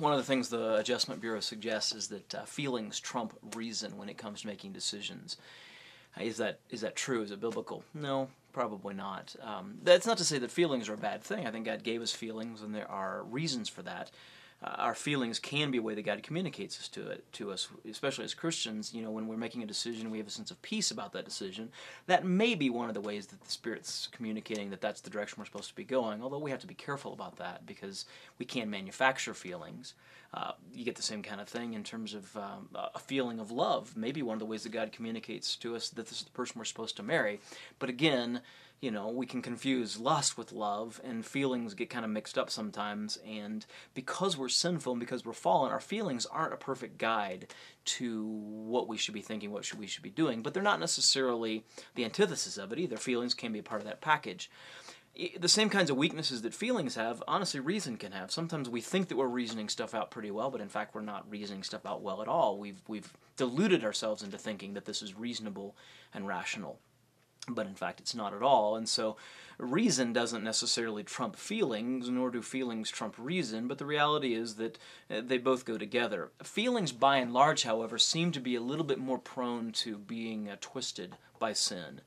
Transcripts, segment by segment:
One of the things the Adjustment Bureau suggests is that feelings trump reason when it comes to making decisions. Is that true? Is it biblical? No, probably not. That's not to say that feelings are a bad thing. I think God gave us feelings, and there are reasons for that. Our feelings can be a way that God communicates to us, especially as Christians. You know, when we're making a decision, we have a sense of peace about that decision. That may be one of the ways that the Spirit's communicating that that's the direction we're supposed to be going, although we have to be careful about that because we can manufacture feelings. You get the same kind of thing in terms of a feeling of love. Maybe one of the ways that God communicates to us that this is the person we're supposed to marry. But again, you know, we can confuse lust with love, and feelings get kind of mixed up sometimes, and because we're sinful and because we're fallen, our feelings aren't a perfect guide to what we should be thinking, what we should be doing, but they're not necessarily the antithesis of it either. Feelings can be a part of that package. The same kinds of weaknesses that feelings have, honestly, reason can have. Sometimes we think that we're reasoning stuff out pretty well, but in fact we're not reasoning stuff out well at all. We've deluded ourselves into thinking that this is reasonable and rational. But in fact, it's not at all. And so reason doesn't necessarily trump feelings, nor do feelings trump reason, but the reality is that they both go together. Feelings, by and large, however, seem to be a little bit more prone to being twisted by sin.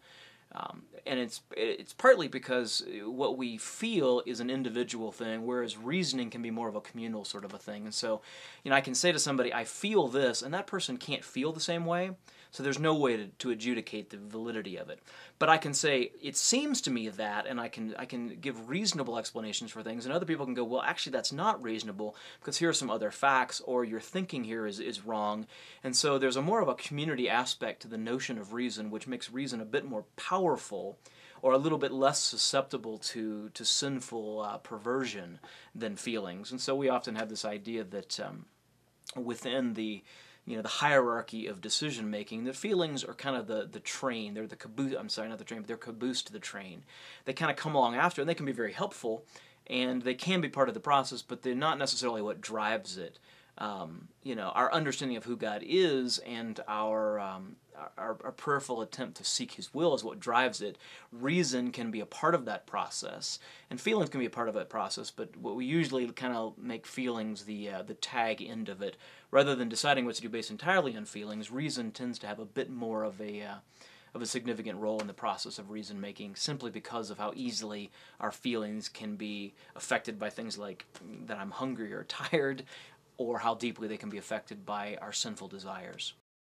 And it's partly because what we feel is an individual thing, whereas reasoning can be more of a communal sort of a thing. And so, you know, I can say to somebody, I feel this, and that person can't feel the same way, so there's no way to adjudicate the validity of it. But I can say, it seems to me that, and I can give reasonable explanations for things, and other people can go, well, actually that's not reasonable, because here are some other facts, or your thinking here is wrong. And so there's a more of a community aspect to the notion of reason, which makes reason a bit more powerful, or a little bit less susceptible to sinful perversion than feelings. And so we often have this idea that within the hierarchy of decision making, the feelings are kind of the train. They're the caboose. I'm sorry, not the train, but they're caboose to the train. They kind of come along after, and they can be very helpful, and they can be part of the process, but they're not necessarily what drives it. Our understanding of who God is and our prayerful attempt to seek His will is what drives it. Reason can be a part of that process, and feelings can be a part of that process, but what we usually kind of make feelings the tag end of it. Rather than deciding what to do based entirely on feelings, reason tends to have a bit more of a significant role in the process of reason making, simply because of how easily our feelings can be affected by things like that I'm hungry or tired, or how deeply they can be affected by our sinful desires.